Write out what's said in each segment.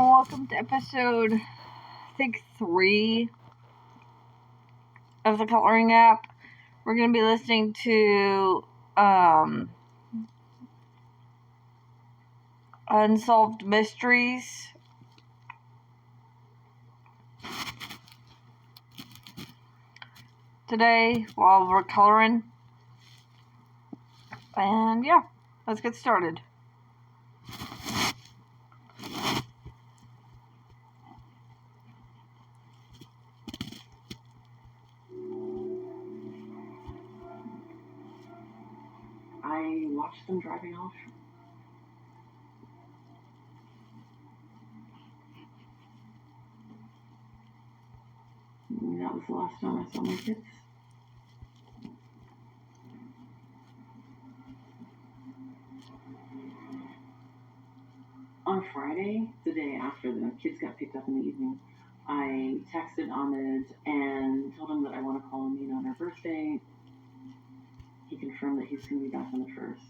Welcome to episode, I think, 3 of the Coloring app. We're going to be listening to Unsolved Mysteries. Today, while we're coloring. And yeah, let's get started. I watched them driving off. That was the last time I saw my kids. On Friday, the day after the kids got picked up in the evening, I texted Ahmed and told him that I want to call Amina on her birthday. He confirmed that he's going to be back on the 1st.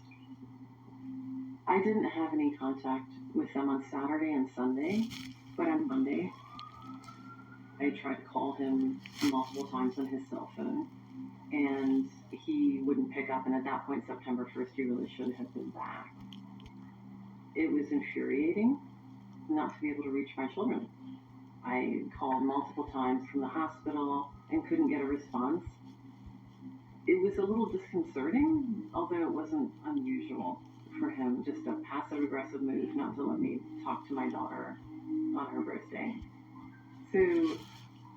I didn't have any contact with them on Saturday and Sunday, but on Monday, I tried to call him multiple times on his cell phone, and he wouldn't pick up, and at that point, September 1st, he really should have been back. It was infuriating not to be able to reach my children. I called multiple times from the hospital and couldn't get a response. It was a little disconcerting, although it wasn't unusual for him, just a passive-aggressive move not to let me talk to my daughter on her birthday. So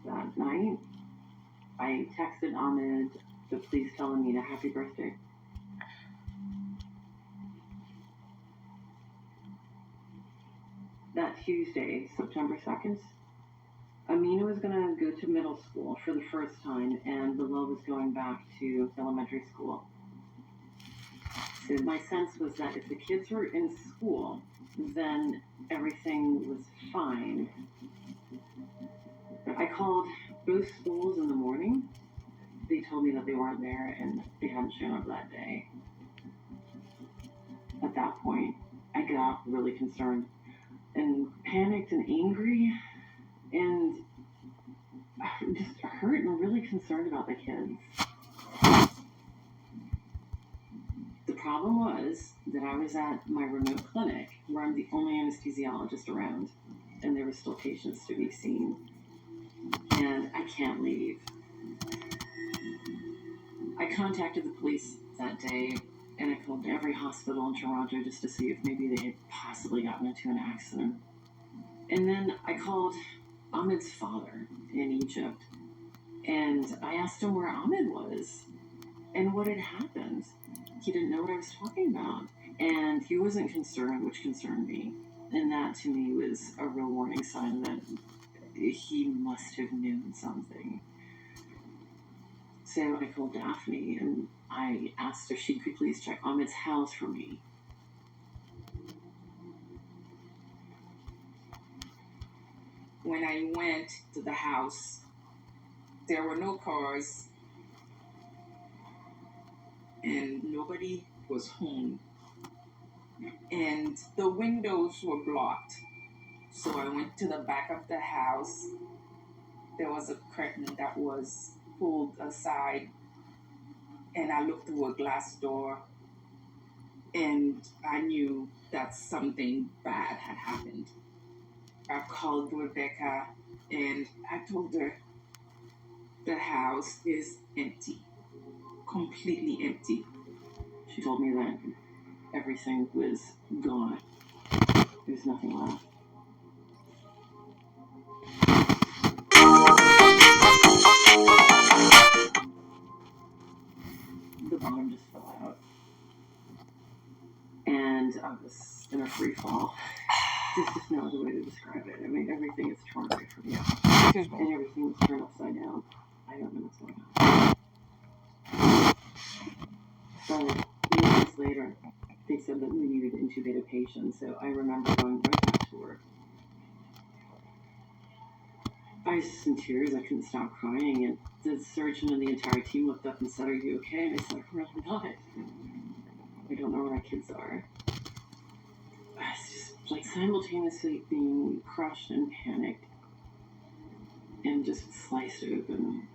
that night, I texted Ahmed to please tell Amina happy birthday. That Tuesday, September 2nd, Amina was going to go to middle school for the first time, and Willow was going back to elementary school. So my sense was that if the kids were in school, then everything was fine. I called both schools in the morning. They told me that they weren't there and they hadn't shown up that day. At that point, I got really concerned and panicked and angry and just hurt and really concerned about the kids. The problem was that I was at my remote clinic where I'm the only anesthesiologist around, and there were still patients to be seen. And I can't leave. I contacted the police that day, and I called every hospital in Toronto just to see if maybe they had possibly gotten into an accident. And then I called Ahmed's father in Egypt, and I asked him where Ahmed was and what had happened. He didn't know what I was talking about, and he wasn't concerned, which concerned me. And that, to me, was a real warning sign that he must have known something. So I called Daphne, and I asked if she could please check Ahmed's house for me. When I went to the house, there were no cars, and nobody was home. And the windows were blocked. So I went to the back of the house. There was a curtain that was pulled aside, and I looked through a glass door, and I knew that something bad had happened. I called Rebecca, and I told her the house is empty, completely empty. She told me that everything was gone. There was nothing left. The bottom just fell out. And I was in a free fall. There's just no other way to describe it. I mean, everything is torn away from you. Excuse me. And everything was turned upside down. I don't know what's going on. So, months later, they said that we needed to intubate a patient, so I remember going right back to work. I was just in tears. I couldn't stop crying, and the surgeon and the entire team looked up and said, "Are you okay?" And I said, "I'm really not. I don't know where my kids are." It's just like simultaneously being crushed and panicked and just sliced open.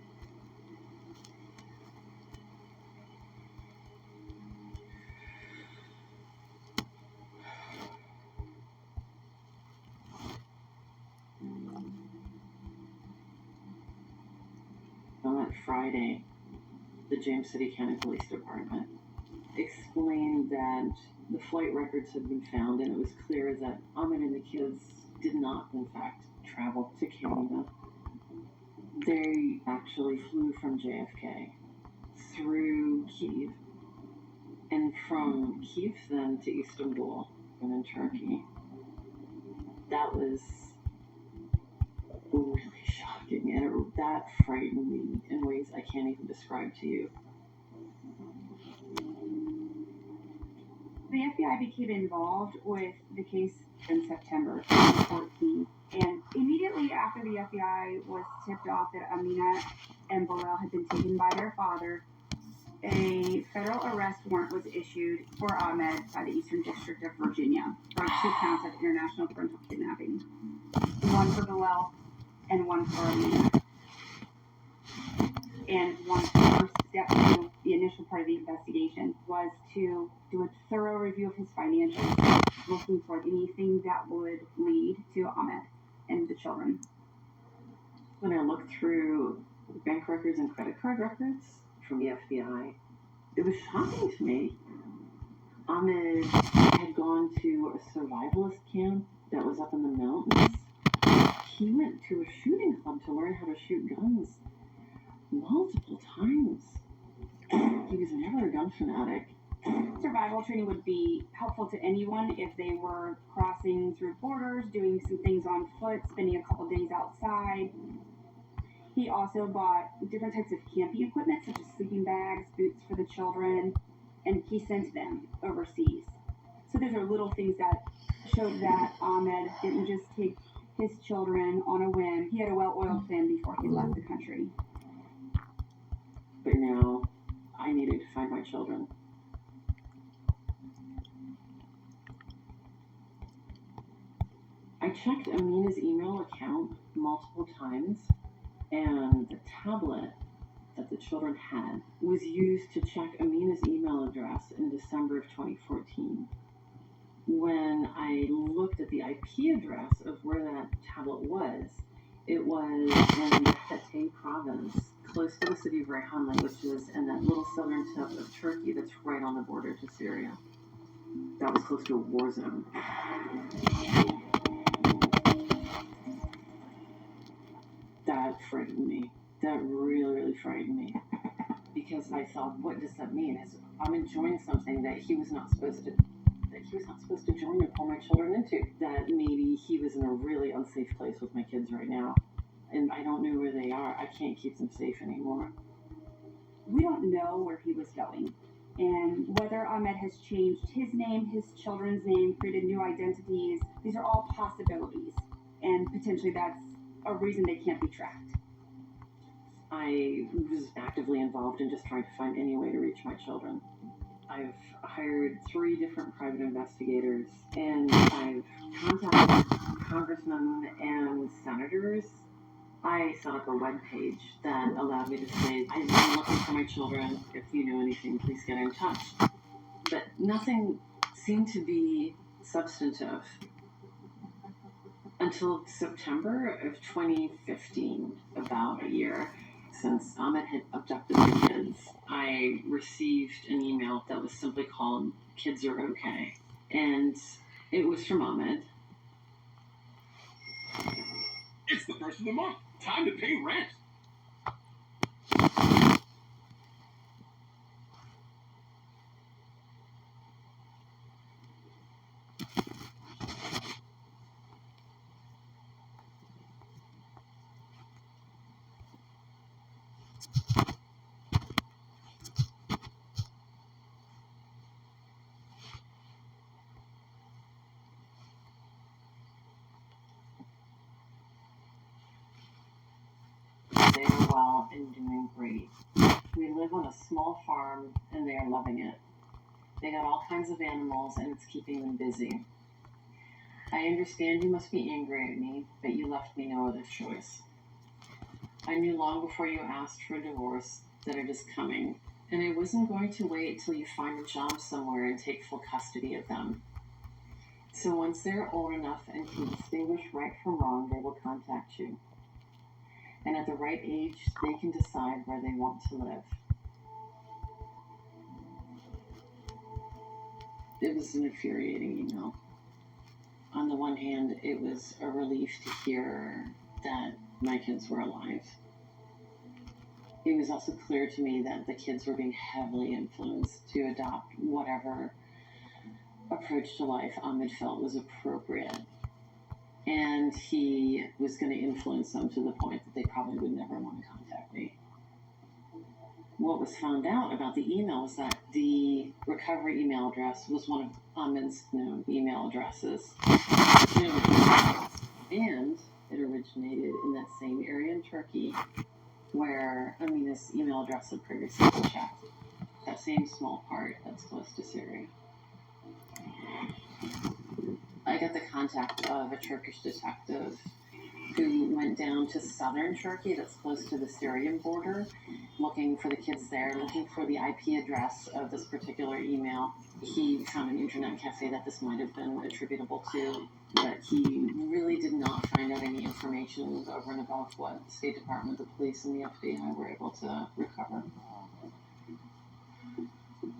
On that Friday, the James City County Police Department explained that the flight records had been found, and it was clear that Ahmed and the kids did not, in fact, travel to Canada. They actually flew from JFK through Kyiv, and from Kyiv then to Istanbul, and then Turkey. That was really shocking, and that frightened me in ways I can't even describe to you. The FBI became involved with the case in September 2014, and immediately after the FBI was tipped off that Amina and Bilal had been taken by their father, a federal arrest warrant was issued for Ahmed by the Eastern District of Virginia for 2 counts of international parental kidnapping, 1 for Bilal and 1 for Amina. And one first step to the initial part of the investigation was to do a thorough review of his financials, looking for anything that would lead to Ahmed and the children. When I looked through bank records and credit card records from the FBI, it was shocking to me. Ahmed had gone to a survivalist camp that was up in the mountains. He went to a shooting club to learn how to shoot guns multiple times. He was never a gun fanatic. Survival training would be helpful to anyone if they were crossing through borders, doing some things on foot, spending a couple days outside. He also bought different types of camping equipment, such as sleeping bags, boots for the children, and he sent them overseas. So those are little things that showed that Ahmed didn't just take his children on a whim. He had a well-oiled plan before he left the country. But now, I needed to find my children. I checked Amina's email account multiple times, and the tablet that the children had was used to check Amina's email address in December of 2014. When I looked at the IP address of where that tablet was, it was in the Hatay province, close to the city of Reyhanli, which is in that little southern tip of Turkey that's right on the border to Syria. That was close to a war zone. That frightened me. That really, really frightened me. Because I thought, what does that mean? I'm enjoying something that he was not supposed to join and pull my children into. That maybe he was in a really unsafe place with my kids right now. And I don't know where they are. I can't keep them safe anymore. We don't know where he was going, and whether Ahmed has changed his name, his children's name, created new identities. These are all possibilities, and potentially that's a reason they can't be tracked. I was actively involved in just trying to find any way to reach my children. I've hired 3 different private investigators, and I've contacted congressmen and senators. I set up a webpage that allowed me to say, I'm looking for my children. If you know anything, please get in touch. But nothing seemed to be substantive until September of 2015, about a year since Ahmed had abducted my kids. I received an email that was simply called "Kids Are Okay," and it was from Ahmed. It's the first of the month. Time to pay rent. They are well and doing great. We live on a small farm, and they are loving it. They got all kinds of animals, and it's keeping them busy. I understand you must be angry at me, but you left me no other choice. I knew long before you asked for a divorce that it is coming, and I wasn't going to wait till you find a job somewhere and take full custody of them. So once they're old enough and can distinguish right from wrong, they will contact you. And at the right age, they can decide where they want to live. It was an infuriating email. On the one hand, it was a relief to hear that my kids were alive. It was also clear to me that the kids were being heavily influenced to adopt whatever approach to life Ahmed felt was appropriate. And he was going to influence them to the point that they probably would never want to contact me. What was found out about the email was that the recovery email address was one of Ahmed's known email addresses. And it originated in that same area in Turkey where Amina's email address had previously been checked. That same small part that's close to Syria. I got the contact of a Turkish detective who went down to southern Turkey that's close to the Syrian border, looking for the kids there, looking for the IP address of this particular email. He found an internet cafe that this might have been attributable to, but he really did not find out any information over and above what the State Department, the police, and the FBI were able to recover.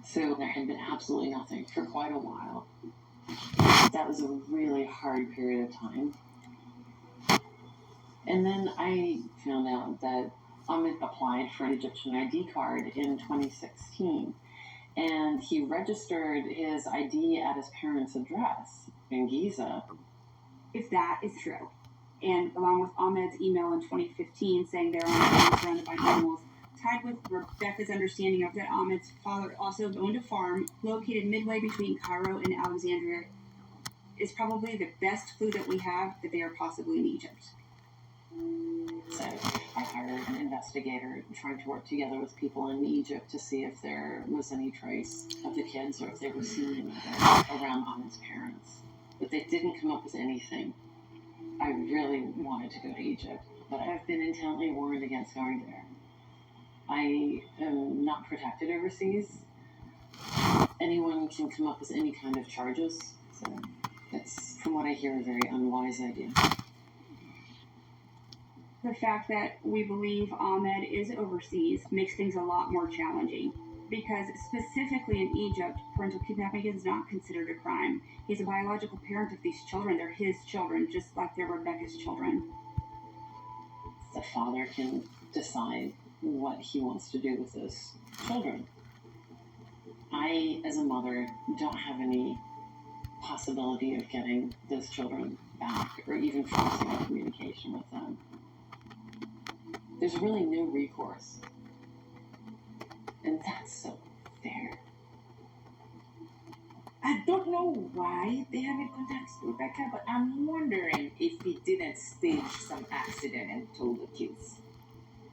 So there had been absolutely nothing for quite a while. That was a really hard period of time. And then I found out that Ahmed applied for an Egyptian ID card in 2016. And he registered his ID at his parents' address in Giza. If that is true, and along with Ahmed's email in 2015 saying they're on a farm surrounded by animals, tied with Rebecca's understanding of that Ahmed's father also owned a farm located midway between Cairo and Alexandria, is probably the best clue that we have that they are possibly in Egypt. So I hired an investigator trying to work together with people in Egypt to see if there was any trace of the kids or if they were seen anywhere around Ahmed's parents. But they didn't come up with anything. I really wanted to go to Egypt, but I've been intently warned against going there. I am not protected overseas. Anyone can come up with any kind of charges, so that's, from what I hear, a very unwise idea. The fact that we believe Ahmed is overseas makes things a lot more challenging, because specifically in Egypt, parental kidnapping is not considered a crime. He's a biological parent of these children. They're his children, just like they're Rebecca's children. The father can decide what he wants to do with his children. I, as a mother, don't have any possibility of getting those children back or even forcing a communication with them. There's really no recourse. And that's so fair. I don't know why they haven't contacted Rebecca, but I'm wondering if he didn't stage some accident and told the kids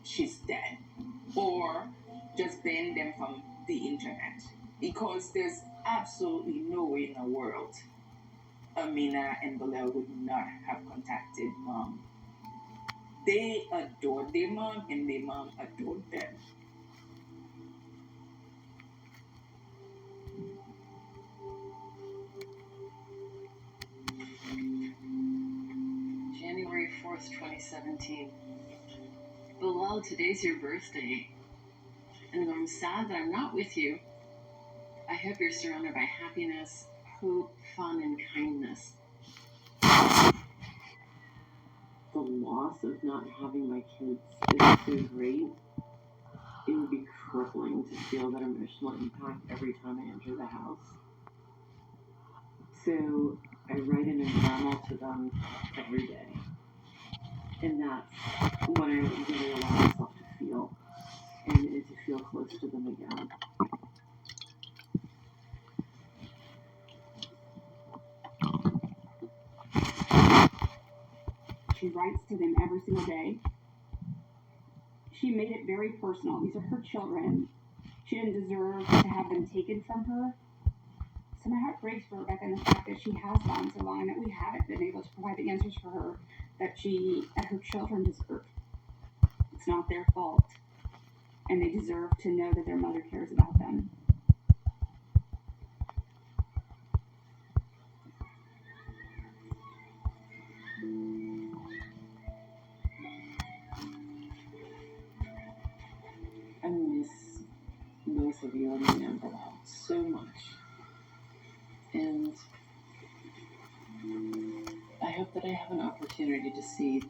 she's dead. Or just banned them from the internet. Because there's absolutely no way in the world Amina and Bilal would not have contacted mom. They adored their mom and their mom adored them. January 4th, 2017. Bilal, today's your birthday. And I'm sad that I'm not with you. I hope you're surrounded by happiness, hope, fun, and kindness. The loss of not having my kids is so great. It would be crippling to feel that emotional impact every time I enter the house. So I write an journal to them every day. And that's what I really allow myself to feel. And to feel close to them again. She writes to them every single day. She made it very personal. These are her children. She didn't deserve to have them taken from her. So my heart breaks for Rebecca and the fact that she has gone so long and that we haven't been able to provide the answers for her that her children deserve. It's not their fault, and they deserve to know that their mother cares about them. I miss both of you and my uncle so much. And I hope that I have an opportunity to see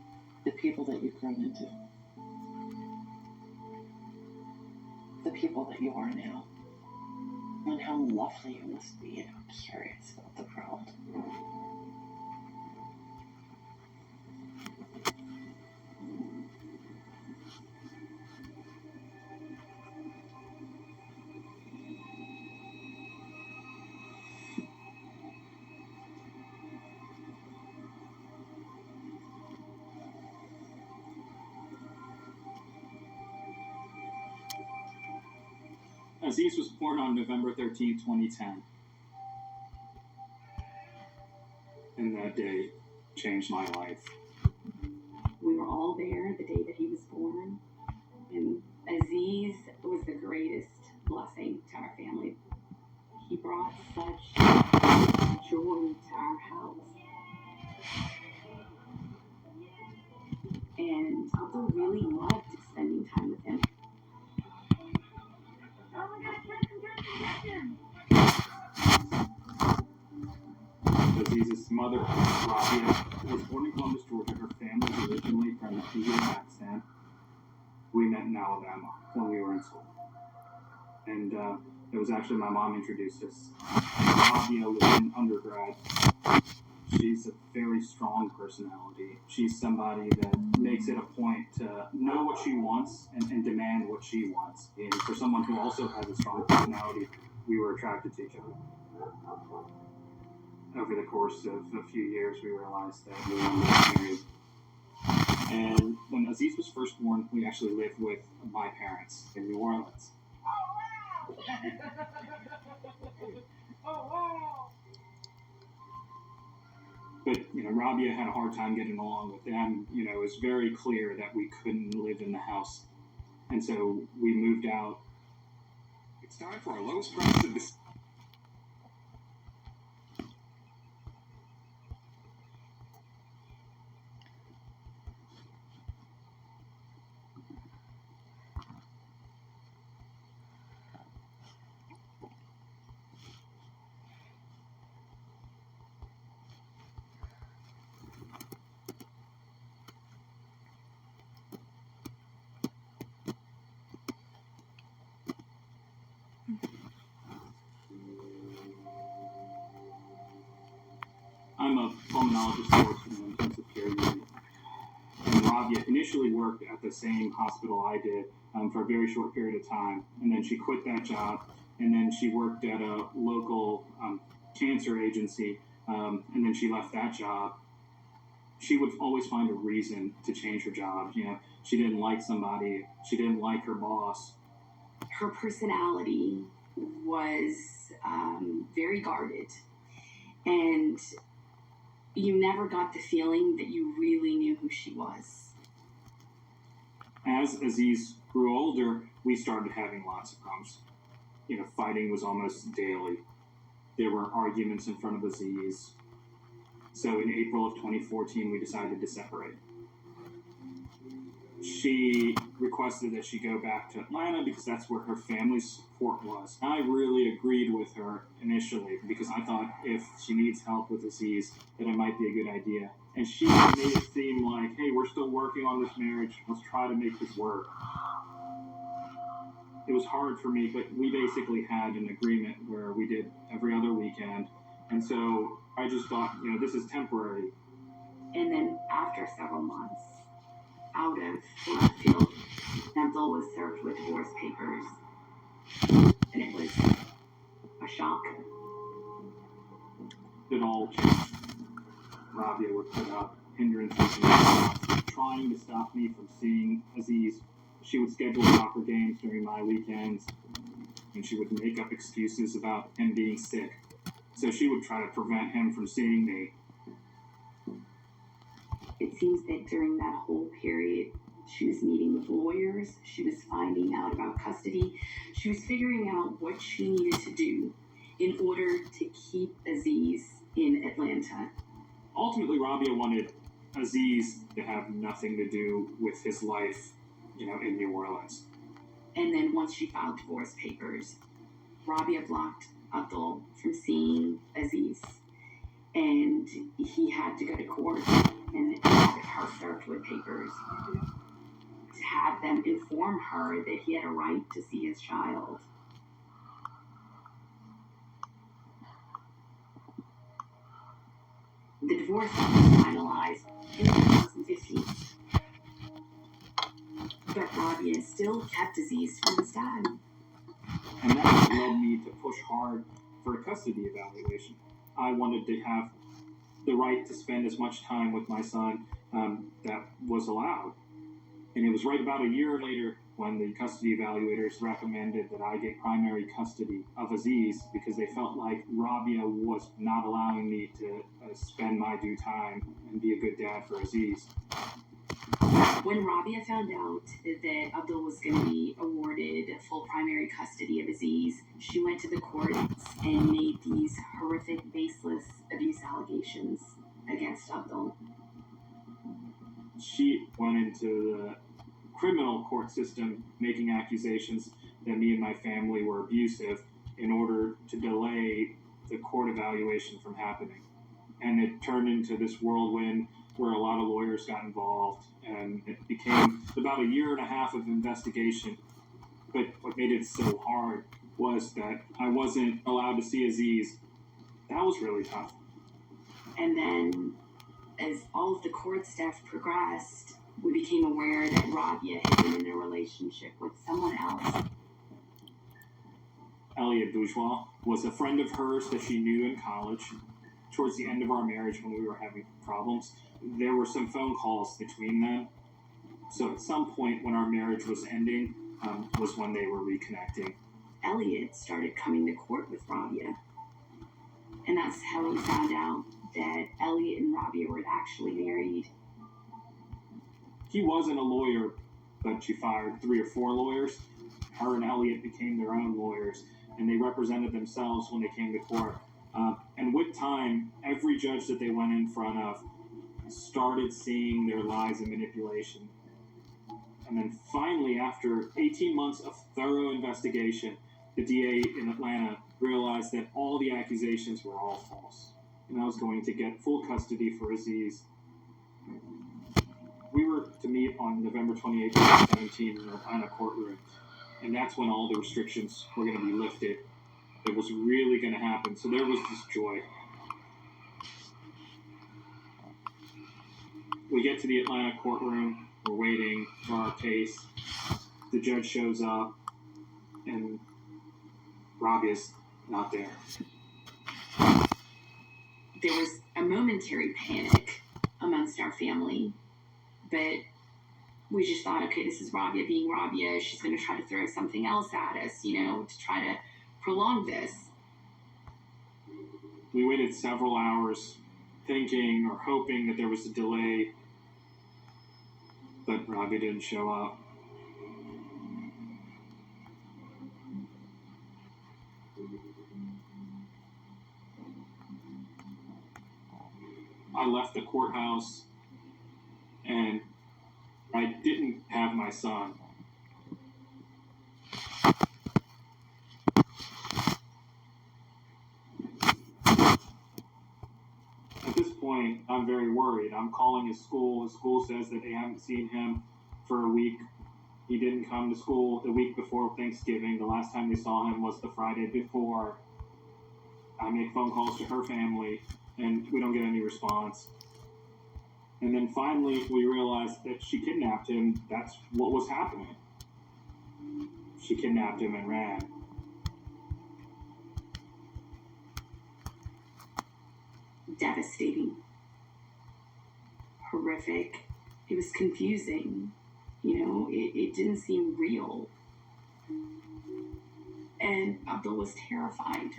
the people that you've grown into. The people that you are now. And how lovely you must be and how curious about the world. Aziz was born on November 13, 2010. And that day changed my life. We were all there the day that he was born, and Aziz was the greatest blessing to our family. He brought such joy to our house. And Uncle really loved spending time with him. Aziz's mother, Rabia, was born in Columbus, Georgia. Her family was originally from India, Pakistan. We met in Alabama when we were in school. And it was actually my mom introduced us. Rabia was in undergrad. She's a very strong personality. She's somebody that makes it a point to know what she wants and demand what she wants. And for someone who also has a strong personality, we were attracted to each other. Over the course of a few years, we realized that we wanted to get married. And when Aziz was first born, we actually lived with my parents in New Orleans. Oh, wow! Oh, wow! But, Rabia had a hard time getting along with them. It was very clear that we couldn't live in the house. And so we moved out. It's time for our lowest price of this. I'm a pulmonologist working in intensive care unit. And Rabia initially worked at the same hospital I did for a very short period of time. And then she quit that job. And then she worked at a local cancer agency. And then she left that job. She would always find a reason to change her job. She didn't like somebody. She didn't like her boss. Her personality was very guarded. And you never got the feeling that you really knew who she was. As Aziz grew older, we started having lots of problems. Fighting was almost daily. There were arguments in front of Aziz. So in April of 2014, we decided to separate. She requested that she go back to Atlanta because that's where her family's support was. I really agreed with her initially because I thought if she needs help with Aziz, that it might be a good idea. And she made it seem like, hey, we're still working on this marriage. Let's try to make this work. It was hard for me, but we basically had an agreement where we did every other weekend. And so I just thought, this is temporary. And then after several months, out of left field, Dental was served with divorce papers. And it was a shock. It all changed. Rabia would put up hindrances in my house, trying to stop me from seeing Aziz. She would schedule soccer games during my weekends, and she would make up excuses about him being sick. So she would try to prevent him from seeing me. It seems that during that whole period, she was meeting with lawyers, she was finding out about custody, she was figuring out what she needed to do in order to keep Aziz in Atlanta. Ultimately, Rabia wanted Aziz to have nothing to do with his life, in New Orleans. And then once she filed divorce papers, Rabia blocked Abdul from seeing Aziz. And he had to go to court and have her served with papers to have them inform her that he had a right to see his child. The divorce was finalized in 2015. But Rabia still kept Aziz from his dad. And that led me to push hard for a custody evaluation. I wanted to have the right to spend as much time with my son that was allowed. And it was right about a year later when the custody evaluators recommended that I get primary custody of Aziz because they felt like Rabia was not allowing me to spend my due time and be a good dad for Aziz. When Rabia found out that Abdul was going to be awarded full primary custody of Aziz, she went to the courts and made these horrific, baseless abuse allegations against Abdul. She went into the criminal court system making accusations that me and my family were abusive in order to delay the court evaluation from happening. And it turned into this whirlwind where a lot of lawyers got involved, and it became about a year and a half of investigation. But what made it so hard was that I wasn't allowed to see Aziz. That was really tough. And then, as all of the court staff progressed, we became aware that Rabia had been in a relationship with someone else. Elliot Bourgeois was a friend of hers that she knew in college. Towards the end of our marriage, when we were having problems, there were some phone calls between them. So at some point when our marriage was ending, was when they were reconnecting. Elliot started coming to court with Rabia. And that's how he found out that Elliot and Rabia were actually married. He wasn't a lawyer, but she fired 3 or 4 lawyers. Her and Elliot became their own lawyers, and they represented themselves when they came to court. And with time, every judge that they went in front of started seeing their lies and manipulation. And then finally, after 18 months of thorough investigation, the DA in Atlanta realized that all the accusations were all false. And I was going to get full custody for Aziz. We were to meet on November 28, 2017 in the Atlanta courtroom. And that's when all the restrictions were going to be lifted. It was really going to happen. So there was this joy. We get to the Atlanta courtroom. We're waiting for our case. The judge shows up, and Rabia's not there. There was a momentary panic amongst our family, but we just thought, okay, this is Rabia being Rabia. She's going to try to throw something else at us, to try to prolong this. We waited several hours thinking or hoping that there was a delay, but Rabia didn't show up. I left the courthouse and I didn't have my son. At this point, I'm very worried. I'm calling his school. His school says that they haven't seen him for a week. He didn't come to school the week before Thanksgiving. The last time they saw him was the Friday before. I make phone calls to her family, and we don't get any response. And then finally, we realized that she kidnapped him. That's what was happening. She kidnapped him and ran. Devastating. Horrific. It was confusing. It didn't seem real. And Abdul was terrified.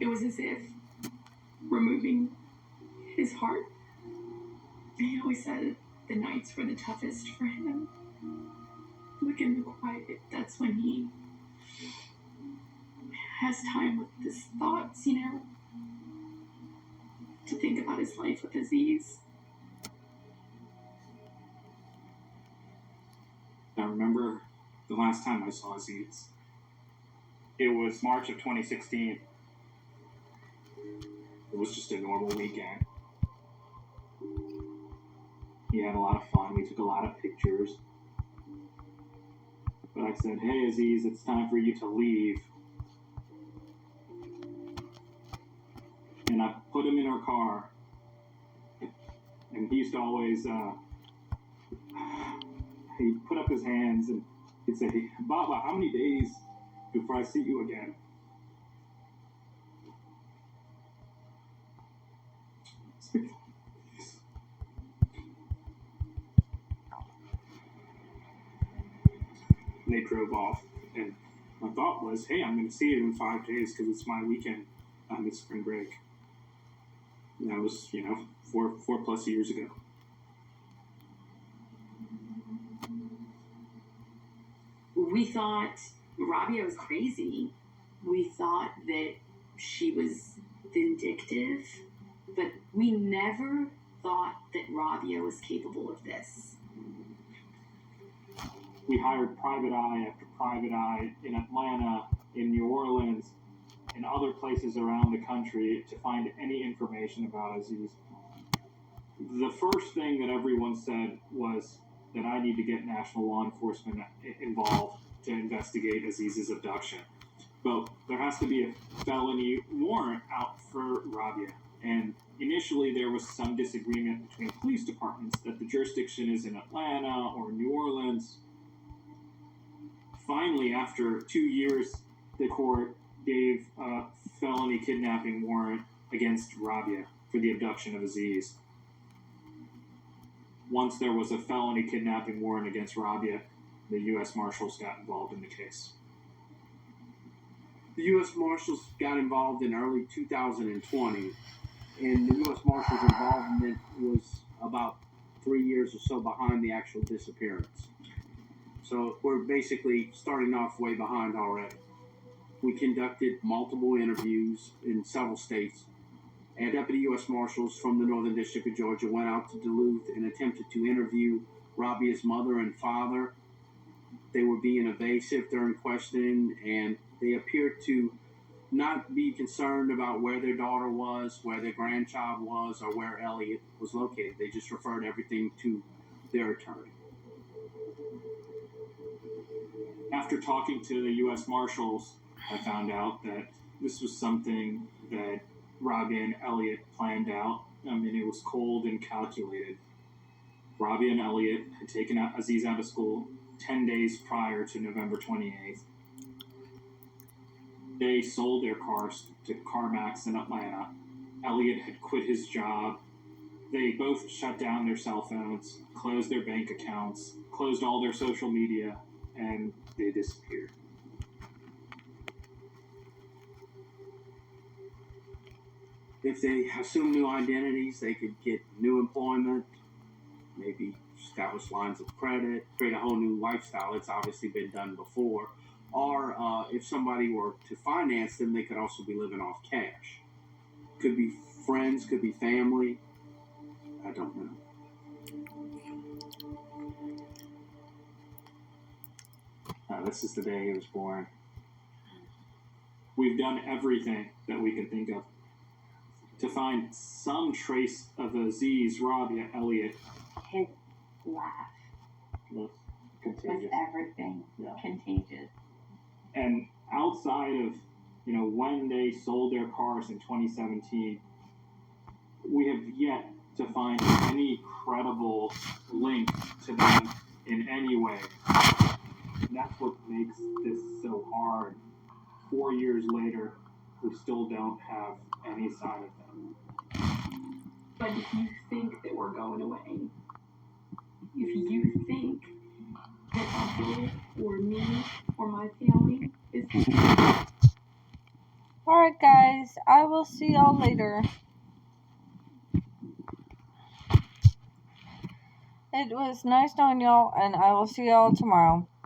It was as if removing his heart. He always said the nights were the toughest for him. Like in the quiet, that's when he has time with his thoughts, to think about his life with Aziz. I remember the last time I saw Aziz. It was March of 2016. It was just a normal weekend. He had a lot of fun. We took a lot of pictures. But I said, "Hey Aziz, it's time for you to leave." And I put him in our car. And he used to always, he'd put up his hands and he'd say, "Baba, how many days before I see you again?" And they drove off, and my thought was, hey, I'm going to see you in 5 days because it's my weekend on this spring break. And that was, 4+ years ago. We thought Rabia was crazy. We thought that she was vindictive, but we never thought that Rabia was capable of this. We hired private eye after private eye in Atlanta, in New Orleans, and other places around the country to find any information about Aziz. The first thing that everyone said was that I need to get national law enforcement involved to investigate Aziz's abduction. But there has to be a felony warrant out for Rabia. And initially there was some disagreement between police departments that the jurisdiction is in Atlanta or New Orleans. Finally, after 2 years, the court gave a felony kidnapping warrant against Rabia for the abduction of Aziz. Once there was a felony kidnapping warrant against Rabia, the U.S. Marshals got involved in the case. The U.S. Marshals got involved in early 2020, and the U.S. Marshals' involvement was about 3 years or so behind the actual disappearance. So we're basically starting off way behind already. We conducted multiple interviews in several states, and Deputy U.S. Marshals from the Northern District of Georgia went out to Duluth and attempted to interview Rabia's mother and father. They were being evasive during questioning, and they appeared to not be concerned about where their daughter was, where their grandchild was, or where Elliot was located. They just referred everything to their attorney. After talking to the U.S. Marshals, I found out that this was something that Rabia and Elliot planned out. It was cold and calculated. Rabia and Elliot had taken Aziz out of school 10 days prior to November 28th. They sold their cars to CarMax in Atlanta. Elliot had quit his job. They both shut down their cell phones, closed their bank accounts, closed all their social media, and they disappeared. If they assume new identities, they could get new employment, maybe establish lines of credit, create a whole new lifestyle. It's obviously been done before. Or if somebody were to finance them, they could also be living off cash. Could be friends, could be family. I don't know. This is the day he was born. We've done everything that we could think of to find some trace of Aziz, Rabia, Elliot. His laugh Was was contagious. everything. Yeah. Contagious. And outside of, when they sold their cars in 2017, we have yet to find any credible link to them in any way. And that's what makes this so hard. 4 years later, we still don't have any sign of them. But if you think that we're going away, if you think that Abdul or me or my family is... Alright, guys, I will see y'all later. It was nice knowing y'all, and I will see y'all tomorrow.